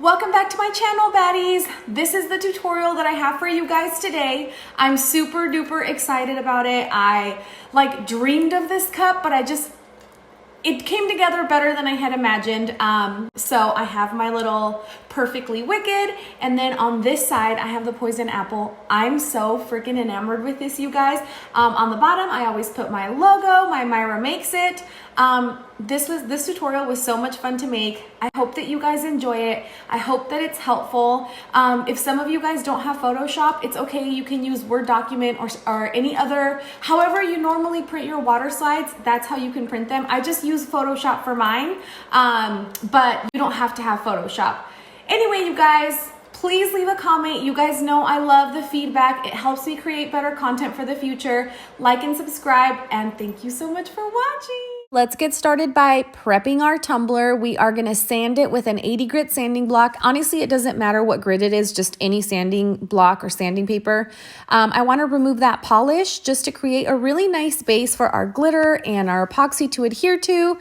Welcome back to my channel, baddies. This is the tutorial that I have for you guys today. I'm super duper excited about it. I dreamed of this cup, but it came together better than I had imagined. So I have my little Perfectly Wicked, and then on this side, I have the Poison Apple. I'm so freaking enamored with this, you guys. On the bottom, I always put my logo, my Myra Makes It. This tutorial was so much fun to make. I hope that you guys enjoy it. I hope that it's helpful. If some of you guys don't have Photoshop, it's okay. You can use Word document or any other, however you normally print your water slides, that's how you can print them. I just use Photoshop for mine, but you don't have to have Photoshop. Anyway, you guys, please leave a comment. You guys know I love the feedback. It helps me create better content for the future. Like and subscribe, and thank you so much for watching. Let's get started by prepping our tumbler. We are gonna sand it with an 80 grit sanding block. Honestly, it doesn't matter what grit it is, just any sanding block or sanding paper. I wanna remove that polish just to create a really nice base for our glitter and our epoxy to adhere to.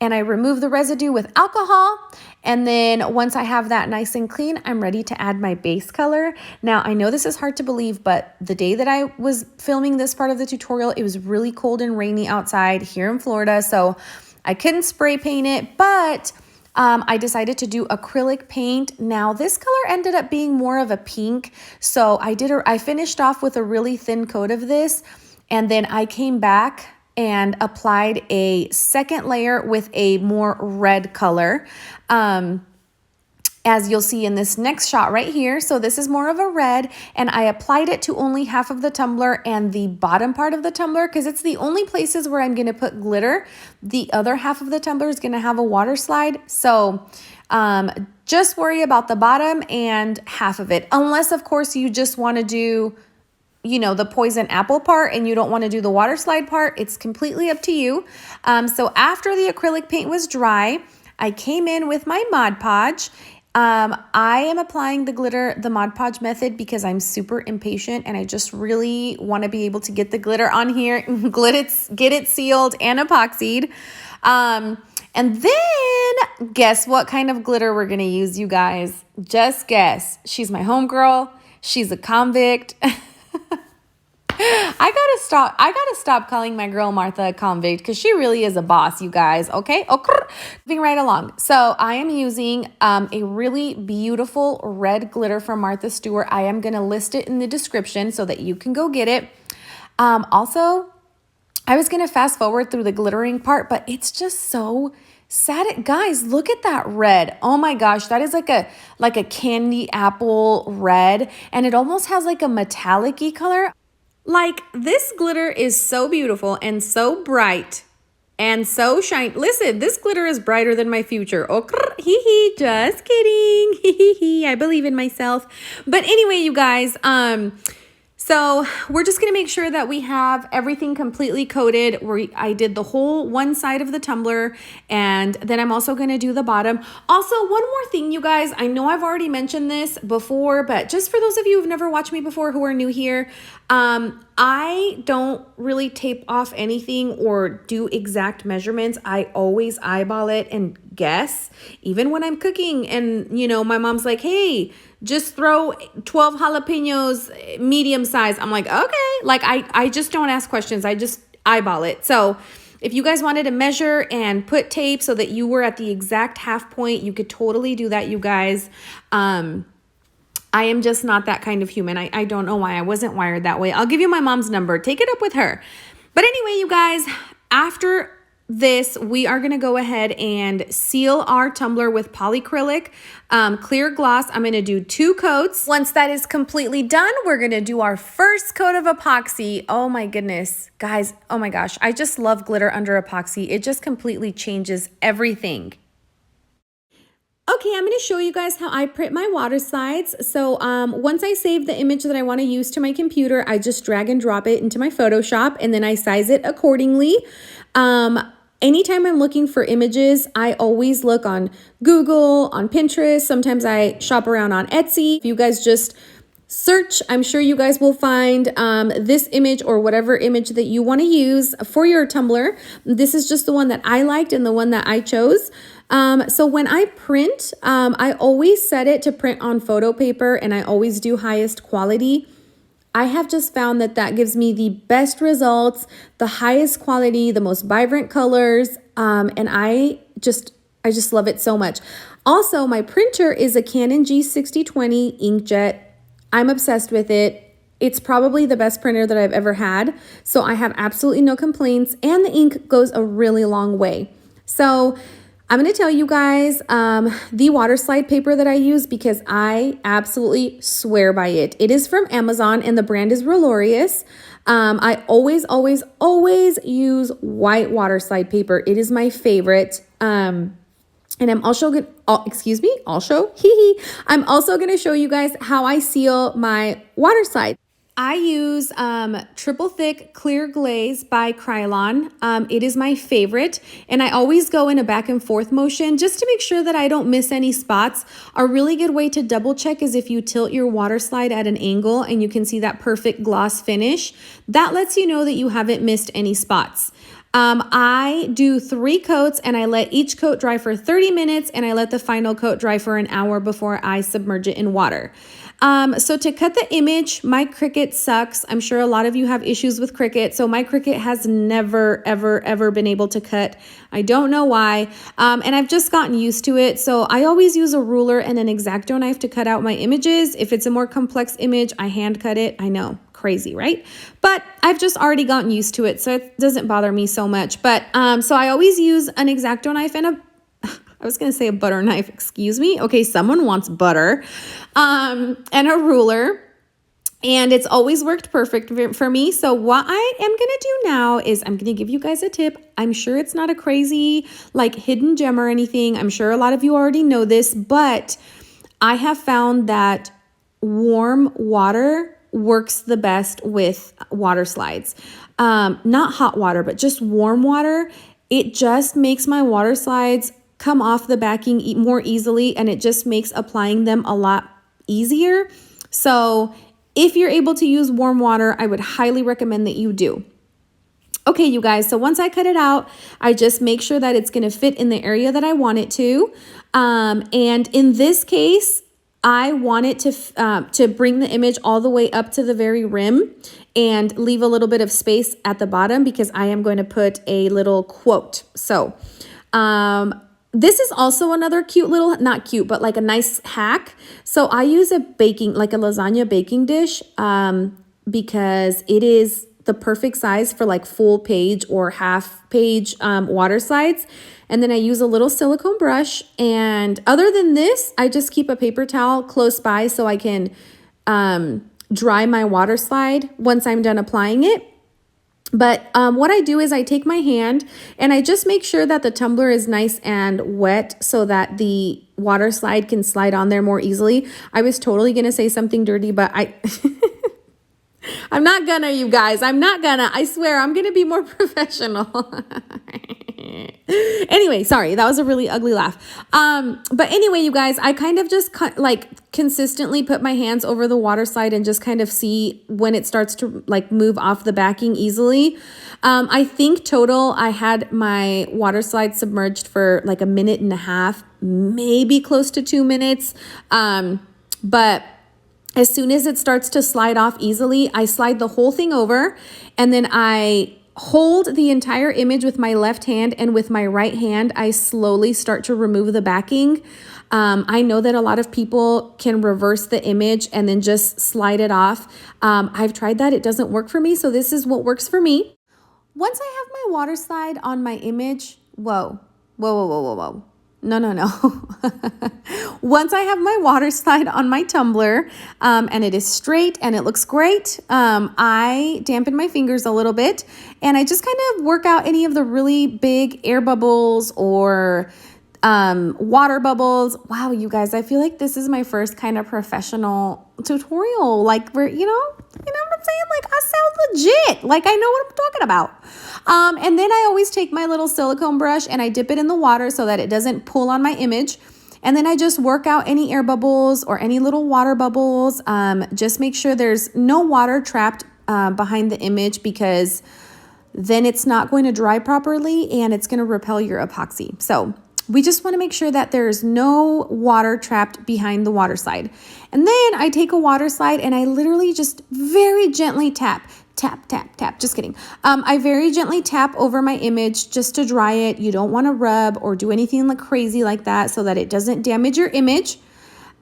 And I remove the residue with alcohol. And then once I have that nice and clean, I'm ready to add my base color. Now, I know this is hard to believe, but the day that I was filming this part of the tutorial, it was really cold and rainy outside here in Florida, so I couldn't spray paint it, but I decided to do acrylic paint. Now, this color ended up being more of a pink, so I finished off with a really thin coat of this, and then I came back and applied a second layer with a more red color, as you'll see in this next shot right here. So this is more of a red, and I applied it to only half of the tumbler and the bottom part of the tumbler because it's the only places where I'm going to put glitter. The other half of the tumbler is going to have a water slide. So just worry about the bottom and half of it, unless of course you just want to do, you know, the Poison Apple part and you don't want to do the water slide part. It's completely up to you. So after the acrylic paint was dry, I came in with my Mod Podge. I am applying the glitter, the Mod Podge method, because I'm super impatient and I just really want to be able to get the glitter on here, get it sealed and epoxied. And then guess what kind of glitter we're going to use, you guys? Just guess. She's my homegirl. She's a convict. I gotta stop calling my girl Martha a convict because she really is a boss, you guys. Okay, moving right along. So I am using a really beautiful red glitter from Martha Stewart. I am gonna list it in the description so that you can go get it. Also, I was gonna fast forward through the glittering part, but it's just so sad. Guys, look at that red. Oh my gosh, that is like a candy apple red, and it almost has like a metallic-y color. Like, this glitter is so beautiful and so bright and so shiny. Listen, this glitter is brighter than my future. Oh, just kidding. I believe in myself. But anyway, you guys, so we're just going to make sure that we have everything completely coated. I did the whole one side of the tumbler, and then I'm also going to do the bottom. Also, one more thing, you guys. I know I've already mentioned this before, but just for those of you who've never watched me before who are new here, I don't really tape off anything or do exact measurements. I always eyeball it and guess, even when I'm cooking. And, you know, my mom's like, hey, just throw 12 jalapenos, medium size. I'm like, okay. Like, I just don't ask questions. I just eyeball it. So if you guys wanted to measure and put tape so that you were at the exact half point, you could totally do that, you guys. I am just not that kind of human. I don't know why. I wasn't wired that way. I'll give you my mom's number. Take it up with her. But anyway, you guys, after this, we are going to go ahead and seal our tumbler with polyacrylic clear gloss. I'm going to do 2 coats. Once that is completely done, we're going to do our first coat of epoxy. Oh my goodness, guys. Oh my gosh. I just love glitter under epoxy. It just completely changes everything. Okay, I'm going to show you guys how I print my water slides. So once I save the image that I want to use to my computer, I just drag and drop it into my Photoshop, and then I size it accordingly. Anytime I'm looking for images, I always look on Google, on Pinterest. Sometimes I shop around on Etsy. If you guys just search. I'm sure you guys will find this image or whatever image that you want to use for your tumbler. This is just the one that I liked and the one that I chose. So when I print, I always set it to print on photo paper, and I always do highest quality. I have just found that that gives me the best results, the highest quality, the most vibrant colors, and I just love it so much. Also, my printer is a Canon G6020 inkjet. I'm obsessed with it. It's probably the best printer that I've ever had, so I have absolutely no complaints, and the ink goes a really long way. So I'm going to tell you guys the Waterslide paper that I use because I absolutely swear by it. It is from Amazon and the brand is Relorious. I always use white Waterslide paper. It is my favorite. And I'm also going I'm also going to show you guys how I seal my Waterslide. I use triple thick clear glaze by Krylon. It is my favorite, and I always go in a back and forth motion just to make sure that I don't miss any spots. A really good way to double check is if you tilt your Waterslide at an angle and you can see that perfect gloss finish. That lets you know that you haven't missed any spots. I do 3 coats, and I let each coat dry for 30 minutes, and I let the final coat dry for an hour before I submerge it in water. So to cut the image, my Cricut sucks. I'm sure a lot of you have issues with Cricut. So my Cricut has never, ever been able to cut. I don't know why. And I've just gotten used to it. So I always use a ruler and an X-Acto knife to cut out my images. If it's a more complex image, I hand cut it. I know, crazy, right? But I've just already gotten used to it, so it doesn't bother me so much. But so I always use an X-Acto knife and I was going to say a butter knife, excuse me. Okay, someone wants butter, and a ruler, and it's always worked perfect for me. So what I am going to do now is I'm going to give you guys a tip. I'm sure it's not a crazy like hidden gem or anything. I'm sure a lot of you already know this, but I have found that warm water works the best with water slides. Not hot water, but just warm water. It just makes my water slides come off the backing more easily, and it just makes applying them a lot easier. So if you're able to use warm water, I would highly recommend that you do. Okay, you guys, so once I cut it out, I just make sure that it's going to fit in the area that I want it to. And in this case, I want it to bring the image all the way up to the very rim and leave a little bit of space at the bottom because I am going to put a little quote. So, this is also another cute little, not cute, but like a nice hack. So I use like a lasagna baking dish, because it is the perfect size for like full page or half page water slides. And then I use a little silicone brush. And other than this, I just keep a paper towel close by so I can dry my water slide once I'm done applying it. But what I do is I take my hand and I just make sure that the tumbler is nice and wet so that the water slide can slide on there more easily. I was totally going to say something dirty, but I'm not gonna, you guys. I'm not gonna. I swear, I'm gonna be more professional. Anyway, sorry, that was a really ugly laugh. But anyway, you guys, I kind of just consistently put my hands over the water slide and just kind of see when it starts to like move off the backing easily. I think total I had my water slide submerged for like 1.5 minutes, maybe close to 2 minutes. But as soon as it starts to slide off easily, I slide the whole thing over, and then I hold the entire image with my left hand, and with my right hand, I slowly start to remove the backing. I know that a lot of people can reverse the image and then just slide it off. I've tried that. It doesn't work for me, so this is what works for me. Once I have my water slide on my image, whoa. No. Once I have my water slide on my tumbler, and it is straight and it looks great, I dampen my fingers a little bit and I just kind of work out any of the really big air bubbles or water bubbles. Wow, you guys, I feel like this is my first kind of professional tutorial. Like where, you know what I'm saying? Like I sound legit. Like I know what I'm talking about. And then I always take my little silicone brush and I dip it in the water so that it doesn't pull on my image. And then I just work out any air bubbles or any little water bubbles. Just make sure there's no water trapped behind the image, because then it's not going to dry properly and it's going to repel your epoxy. So we just want to make sure that there's no water trapped behind the water slide. And then I take a water slide and I literally just very gently tap, tap, tap, tap. Just kidding. I very gently tap over my image just to dry it. You don't want to rub or do anything like crazy like that so that it doesn't damage your image.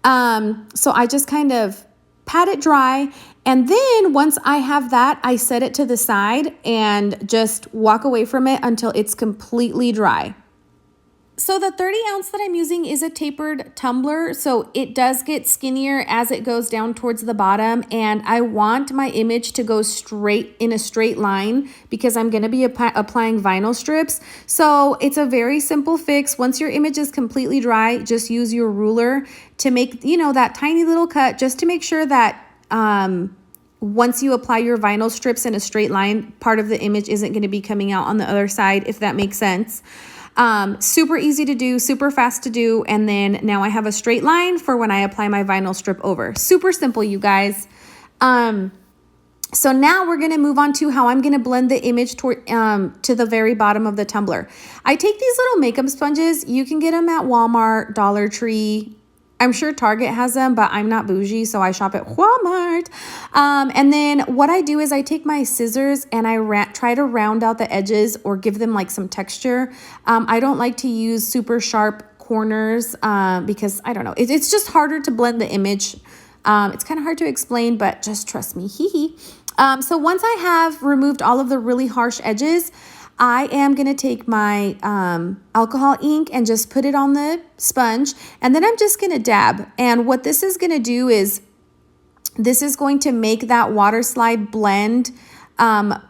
So I just kind of pat it dry. And then once I have that, I set it to the side and just walk away from it until it's completely dry. So the 30 ounce that I'm using is a tapered tumbler, so it does get skinnier as it goes down towards the bottom, and I want my image to go straight in a straight line because I'm going to be applying vinyl strips. So it's a very simple fix. Once your image is completely dry, just use your ruler to make, you know, that tiny little cut, just to make sure that once you apply your vinyl strips in a straight line, part of the image isn't going to be coming out on the other side, if that makes sense. Super easy to do, super fast to do. And then now I have a straight line for when I apply my vinyl strip over. Super simple, you guys. So now we're going to move on to how I'm going to blend the image toward, to the very bottom of the tumbler. I take these little makeup sponges. You can get them at Walmart, Dollar Tree. I'm sure Target has them, but I'm not bougie, so I shop at Walmart. And then what I do is I take my scissors and I try to round out the edges or give them like some texture. I don't like to use super sharp corners because I don't know. It's just harder to blend the image. It's kind of hard to explain, but just trust me. So once I have removed all of the really harsh edges, I am going to take my alcohol ink and just put it on the sponge, and then I'm just going to dab. And what this is going to do is this is going to make that water slide blend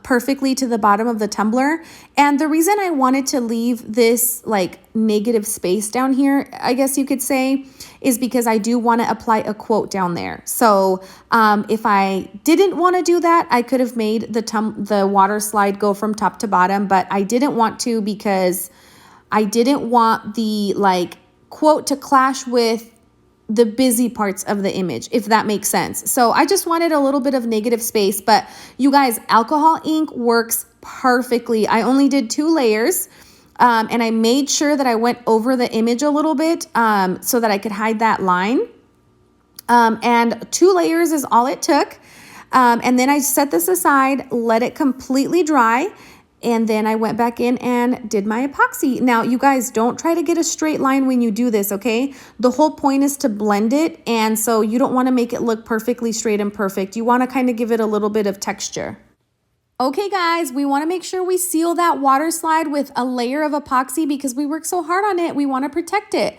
perfectly to the bottom of the tumbler. And the reason I wanted to leave this like negative space down here, I guess you could say, is because I do want to apply a quote down there. So if I didn't want to do that, I could have made the water slide go from top to bottom, but I didn't want to because I didn't want the like quote to clash with the busy parts of the image, if that makes sense. So I just wanted a little bit of negative space, but you guys, alcohol ink works perfectly. I only did 2 layers. And I made sure that I went over the image a little bit so that I could hide that line. And 2 layers is all it took. And then I set this aside, let it completely dry. And then I went back in and did my epoxy. Now, you guys, don't try to get a straight line when you do this, okay? The whole point is to blend it. And so you don't want to make it look perfectly straight and perfect. You want to kind of give it a little bit of texture. Okay, guys, we want to make sure we seal that water slide with a layer of epoxy because we worked so hard on it. We want to protect it.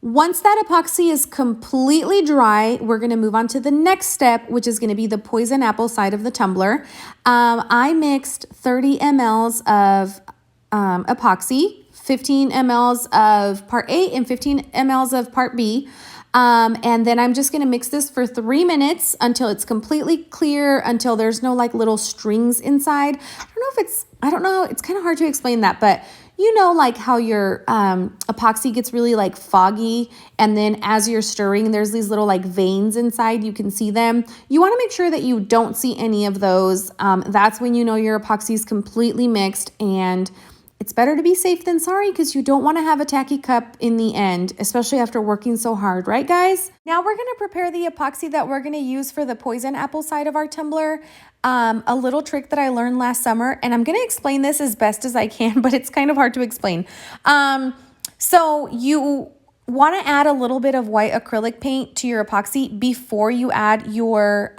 Once that epoxy is completely dry, we're going to move on to the next step, which is going to be the poison apple side of the tumbler. I mixed 30 mLs of epoxy, 15 mLs of part A and 15 mLs of part B. And then I'm just going to mix this for 3 minutes until it's completely clear, until there's no like little strings inside. I don't know, it's kind of hard to explain that, but you know, like how your epoxy gets really like foggy, and then as you're stirring, there's these little like veins inside. You can see them. You want to make sure that you don't see any of those. That's when you know your epoxy is completely mixed, and it's better to be safe than sorry because you don't want to have a tacky cup in the end, especially after working so hard, right guys? Now we're going to prepare the epoxy that we're going to use for the poison apple side of our tumbler. A little trick that I learned last summer, and I'm going to explain this as best as I can, but it's kind of hard to explain. So you want to add a little bit of white acrylic paint to your epoxy before you add your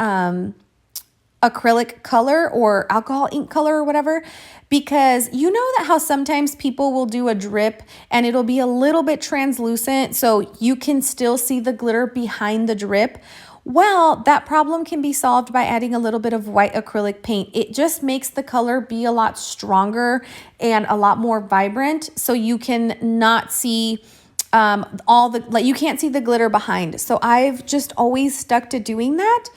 acrylic color or alcohol ink color or whatever, because you know that how sometimes people will do a drip and it'll be a little bit translucent so you can still see the glitter behind the drip. Well, that problem can be solved by adding a little bit of white acrylic paint. It just makes the color be a lot stronger and a lot more vibrant, so you can not see you can't see the glitter behind. So I've just always stuck to doing that.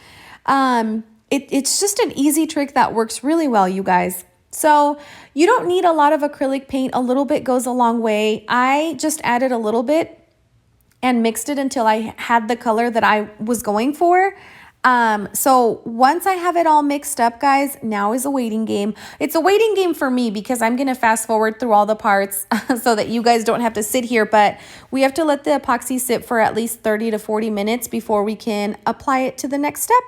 It's just an easy trick that works really well, you guys. So you don't need a lot of acrylic paint. A little bit goes a long way. I just added a little bit and mixed it until I had the color that I was going for. So once I have it all mixed up, guys, now is a waiting game. It's a waiting game for me because I'm going to fast forward through all the parts so that you guys don't have to sit here, but we have to let the epoxy sit for at least 30 to 40 minutes before we can apply it to the next step.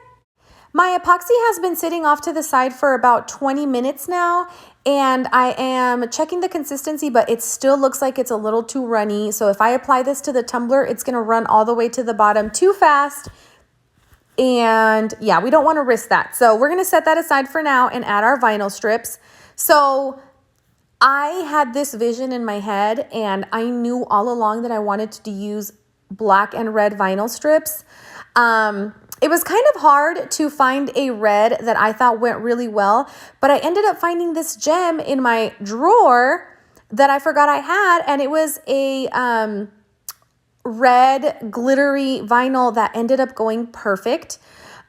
My epoxy has been sitting off to the side for about 20 minutes now, and I am checking the consistency, but it still looks like it's a little too runny. So if I apply this to the tumbler, it's going to run all the way to the bottom too fast. And yeah, we don't want to risk that. So we're going to set that aside for now and add our vinyl strips. So I had this vision in my head, and I knew all along that I wanted to use black and red vinyl strips. It was kind of hard to find a red that I thought went really well, but I ended up finding this gem in my drawer that I forgot I had, and it was a red glittery vinyl that ended up going perfect.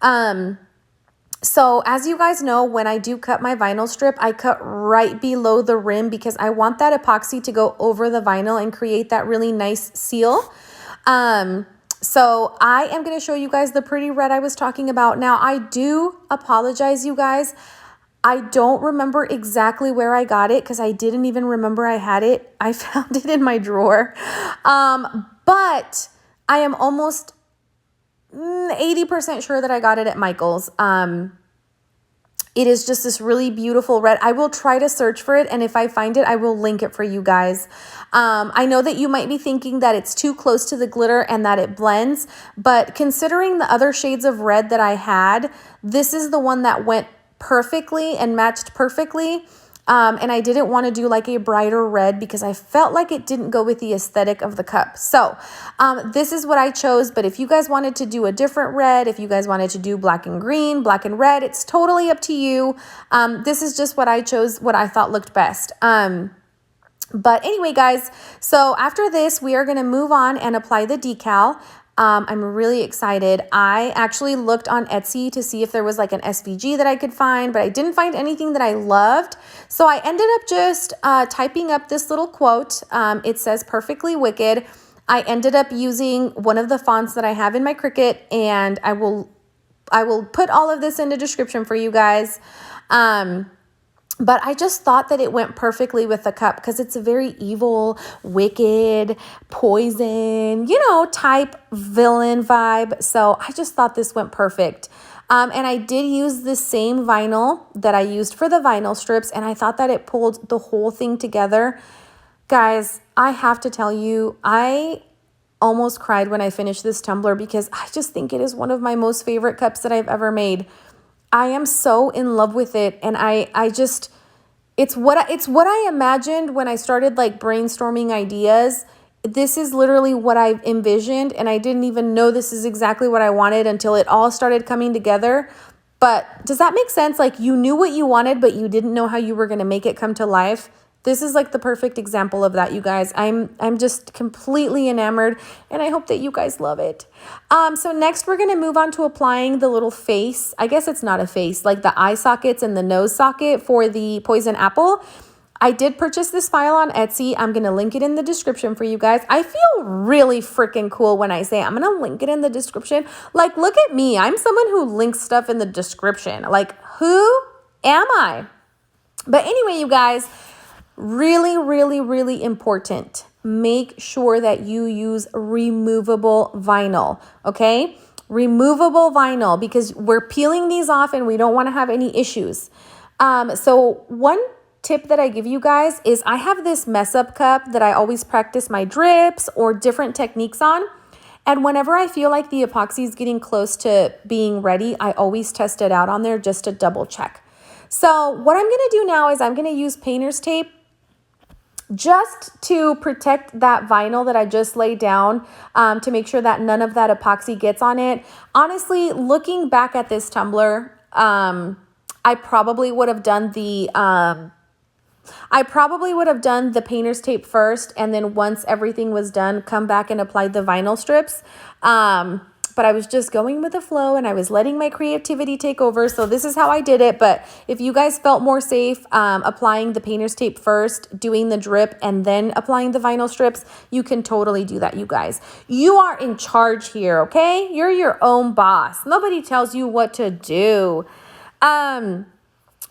So as you guys know, when I do cut my vinyl strip, I cut right below the rim because I want that epoxy to go over the vinyl and create that really nice seal. So I am going to show you guys the pretty red I was talking about. Now, I do apologize, you guys. I don't remember exactly where I got it because I didn't even remember I had it. I found it in my drawer. But I am almost 80% sure that I got it at Michael's. It is just this really beautiful red. I will try to search for it, and if I find it, I will link it for you guys. I know that you might be thinking that it's too close to the glitter and that it blends, but considering the other shades of red that I had, this is the one that went perfectly and matched perfectly. And I didn't want to do like a brighter red because I felt like it didn't go with the aesthetic of the cup. So this is what I chose. But if you guys wanted to do a different red, if you guys wanted to do black and green, black and red, it's totally up to you. This is just what I chose, what I thought looked best. But anyway, guys, so after this, we are going to move on and apply the decal. I'm really excited. I actually looked on Etsy to see if there was like an SVG that I could find, but I didn't find anything that I loved. So I ended up just typing up this little quote. It says "Perfectly Wicked." I ended up using one of the fonts that I have in my Cricut, and I will put all of this in the description for you guys. But I just thought that it went perfectly with the cup because it's a very evil, wicked, poison, type villain vibe. So I just thought this went perfect. And I did use the same vinyl that I used for the vinyl strips, and I thought that it pulled the whole thing together. Guys, I have to tell you, I almost cried when I finished this tumbler because I just think it is one of my most favorite cups that I've ever made. I am so in love with it, and it's what I imagined when I started like brainstorming ideas. This is literally what I envisioned, and I didn't even know this is exactly what I wanted until it all started coming together. But does that make sense? Like, you knew what you wanted, but you didn't know how you were going to make it come to life. This is like the perfect example of that, you guys. I'm just completely enamored, and I hope that you guys love it. So next we're going to move on to applying the little face. I guess it's not a face, like the eye sockets and the nose socket for the poison apple. I did purchase this file on Etsy. I'm going to link it in the description for you guys. I feel really freaking cool when I say I'm going to link it in the description. Like, look at me. I'm someone who links stuff in the description. Like, who am I? But anyway, you guys, really, really, really important. Make sure that you use removable vinyl, okay? Removable vinyl, because we're peeling these off and we don't want to have any issues. So one tip that I give you guys is I have this mess up cup that I always practice my drips or different techniques on. And whenever I feel like the epoxy is getting close to being ready, I always test it out on there just to double check. So what I'm going to do now is I'm going to use painter's tape just to protect that vinyl that I just laid down, to make sure that none of that epoxy gets on it. Honestly, looking back at this tumbler, I probably would have done the painter's tape first, and then once everything was done, come back and apply the vinyl strips. but I was just going with the flow and I was letting my creativity take over. So this is how I did it. But if you guys felt more safe applying the painter's tape first, doing the drip, and then applying the vinyl strips, you can totally do that, you guys. You are in charge here, okay? You're your own boss. Nobody tells you what to do.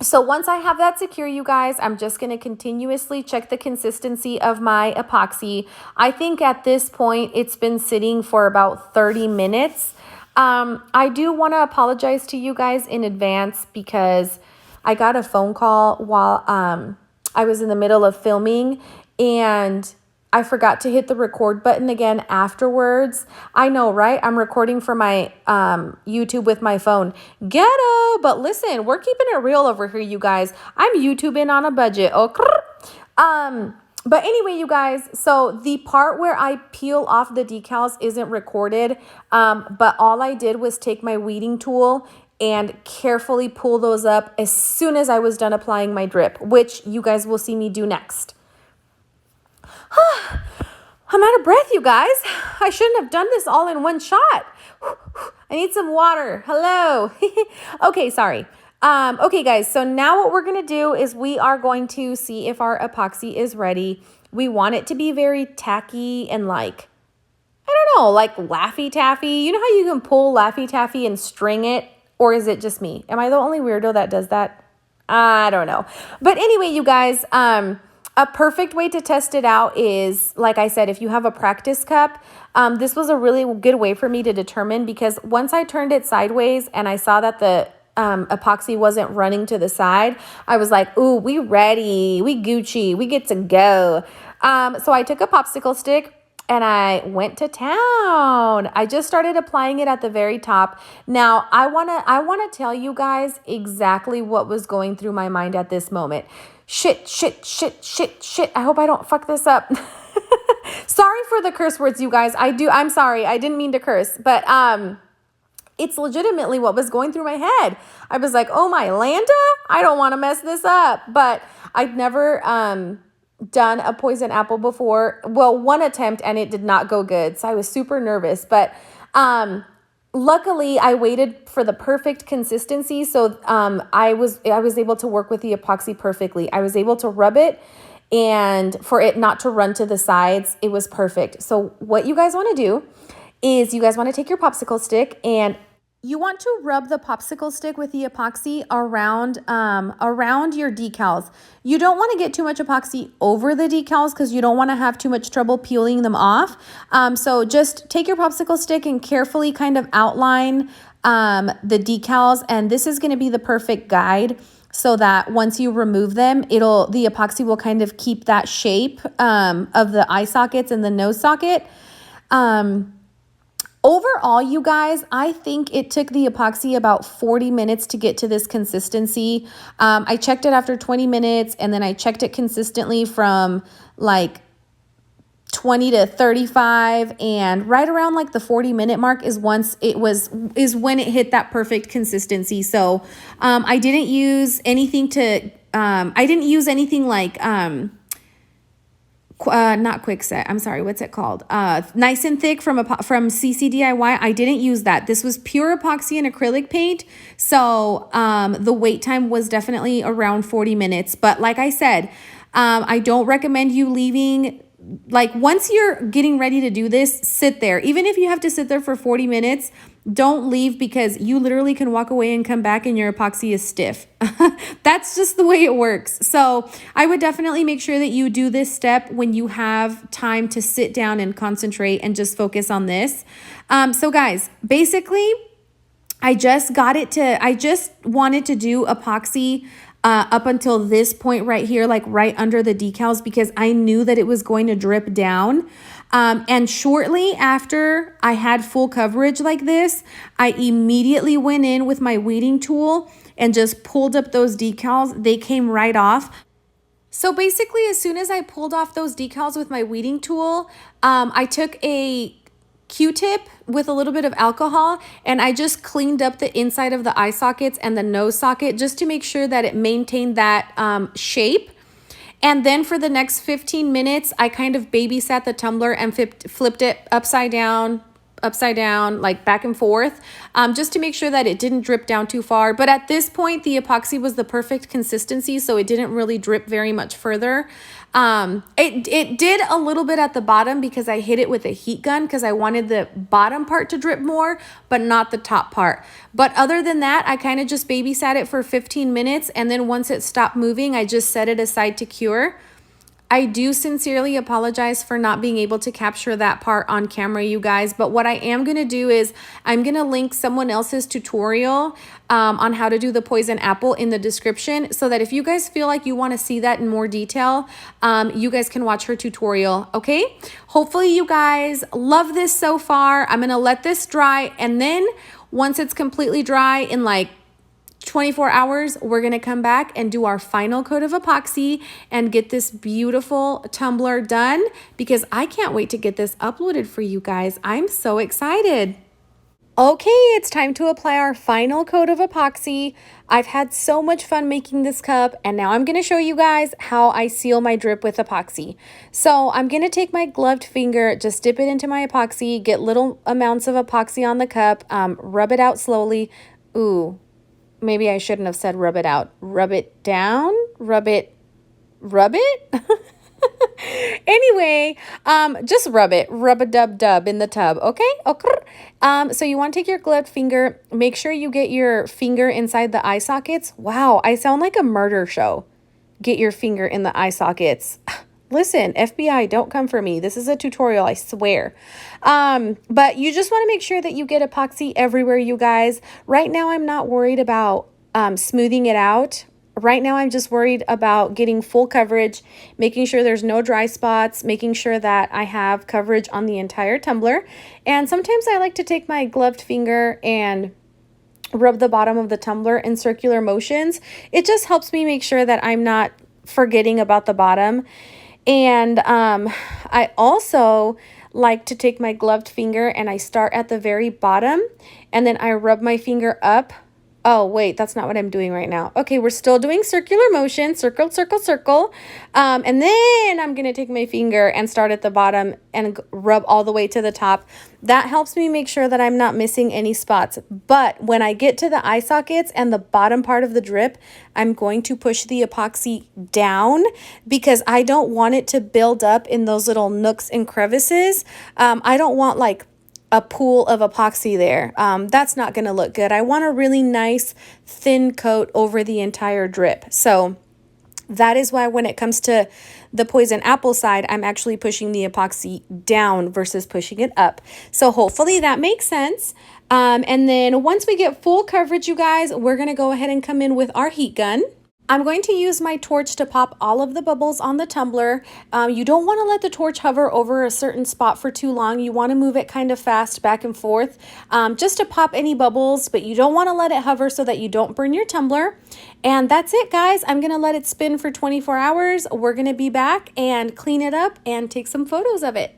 So once I have that secure, you guys, I'm just going to continuously check the consistency of my epoxy. I think at this point, it's been sitting for about 30 minutes. I do want to apologize to you guys in advance because I got a phone call while I was in the middle of filming, and I forgot to hit the record button again afterwards. I know, right? I'm recording for my YouTube with my phone. Ghetto! But listen, we're keeping it real over here, you guys. I'm YouTubing on a budget. Okay. But anyway, you guys, so the part where I peel off the decals isn't recorded, but all I did was take my weeding tool and carefully pull those up as soon as I was done applying my drip, which you guys will see me do next. I'm out of breath, you guys. I shouldn't have done this all in one shot. I need some water. Hello. Okay, sorry. Okay, guys. So now what we're going to do is we are going to see if our epoxy is ready. We want it to be very tacky and like, I don't know, like Laffy Taffy. You know how you can pull Laffy Taffy and string it? Or is it just me? Am I the only weirdo that does that? I don't know. But anyway, you guys, a perfect way to test it out is, like I said, if you have a practice cup. This was a really good way for me to determine, because once I turned it sideways and I saw that the epoxy wasn't running to the side, I was like, ooh, we ready, we Gucci, we get to go. So I took a popsicle stick and I went to town. I just started applying it at the very top. Now, I wanna tell you guys exactly what was going through my mind at this moment. Shit. I hope I don't fuck this up. Sorry for the curse words, you guys. I'm sorry. I didn't mean to curse, but it's legitimately what was going through my head. I was like, oh my Lanta, I don't want to mess this up. But I'd never done a poison apple before. Well, one attempt, and it did not go good. So I was super nervous, but luckily, I waited for the perfect consistency, so I was able to work with the epoxy perfectly. I was able to rub it, and for it not to run to the sides, it was perfect. So what you guys want to do is you guys want to take your popsicle stick and you want to rub the popsicle stick with the epoxy around your decals. You don't want to get too much epoxy over the decals because you don't want to have too much trouble peeling them off. So just take your popsicle stick and carefully kind of outline the decals. And this is going to be the perfect guide so that once you remove them, the epoxy will kind of keep that shape of the eye sockets and the nose socket. Overall, you guys, I think it took the epoxy about 40 minutes to get to this consistency. I checked it after 20 minutes, and then I checked it consistently from like 20 to 35, and right around like the 40-minute mark is when it hit that perfect consistency. So I didn't use anything like not Quickset. I'm sorry. What's it called? Nice and Thick from CC DIY. I didn't use that. This was pure epoxy and acrylic paint. So the wait time was definitely around 40 minutes. But like I said, I don't recommend you leaving. Like once you're getting ready to do this, sit there. Even if you have to sit there for 40 minutes, don't leave, because you literally can walk away and come back and your epoxy is stiff. That's just the way it works. So I would definitely make sure that you do this step when you have time to sit down and concentrate and just focus on this. So guys, basically, I just wanted to do epoxy up until this point right here, like right under the decals, because I knew that it was going to drip down. And shortly after I had full coverage like this, I immediately went in with my weeding tool and just pulled up those decals. They came right off. So basically, as soon as I pulled off those decals with my weeding tool, I took a Q-tip with a little bit of alcohol, and I just cleaned up the inside of the eye sockets and the nose socket just to make sure that it maintained that shape. And then for the next 15 minutes, I kind of babysat the tumbler and flipped it upside down, upside down, like back and forth, just to make sure that it didn't drip down too far. But at this point, the epoxy was the perfect consistency, so it didn't really drip very much further. It did a little bit at the bottom because I hit it with a heat gun because I wanted the bottom part to drip more, but not the top part. But other than that, I kind of just babysat it for 15 minutes. And then once it stopped moving, I just set it aside to cure. I do sincerely apologize for not being able to capture that part on camera, you guys. But what I am going to do is I'm going to link someone else's tutorial on how to do the poison apple in the description, so that if you guys feel like you want to see that in more detail, you guys can watch her tutorial, okay? Hopefully you guys love this so far. I'm going to let this dry, and then once it's completely dry in like 24 hours, we're going to come back and do our final coat of epoxy and get this beautiful tumbler done, because I can't wait to get this uploaded for you guys. I'm so excited. Okay, it's time to apply our final coat of epoxy. I've had so much fun making this cup, and now I'm going to show you guys how I seal my drip with epoxy. So I'm going to take my gloved finger, just dip it into my epoxy, get little amounts of epoxy on the cup, rub it out slowly. Ooh. Maybe I shouldn't have said rub it out. Rub it down, rub it. Anyway, just rub a dub in the tub, okay? So you want to take your gloved finger, make sure you get your finger inside the eye sockets. Wow, I sound like a murder show. Get your finger in the eye sockets. Listen, FBI, don't come for me. This is a tutorial, I swear. But you just want to make sure that you get epoxy everywhere, you guys. Right now, I'm not worried about smoothing it out. Right now, I'm just worried about getting full coverage, making sure there's no dry spots, making sure that I have coverage on the entire tumbler. And sometimes I like to take my gloved finger and rub the bottom of the tumbler in circular motions. It just helps me make sure that I'm not forgetting about the bottom. And I also like to take my gloved finger and I start at the very bottom, and then I rub my finger up. Oh, wait, that's not what I'm doing right now. Okay, we're still doing circular motion, circle, circle, circle. And then I'm going to take my finger and start at the bottom and rub all the way to the top. That helps me make sure that I'm not missing any spots. But when I get to the eye sockets and the bottom part of the drip, I'm going to push the epoxy down because I don't want it to build up in those little nooks and crevices. I don't want like a pool of epoxy there. That's not going to look good. I want a really nice thin coat over the entire drip. So that is why when it comes to the poison apple side, I'm actually pushing the epoxy down versus pushing it up. So hopefully that makes sense. And then once we get full coverage, you guys, we're going to go ahead and come in with our heat gun. I'm going to use my torch to pop all of the bubbles on the tumbler. You don't want to let the torch hover over a certain spot for too long. You want to move it kind of fast back and forth just to pop any bubbles, but you don't want to let it hover so that you don't burn your tumbler. And that's it, guys. I'm going to let it spin for 24 hours. We're going to be back and clean it up and take some photos of it.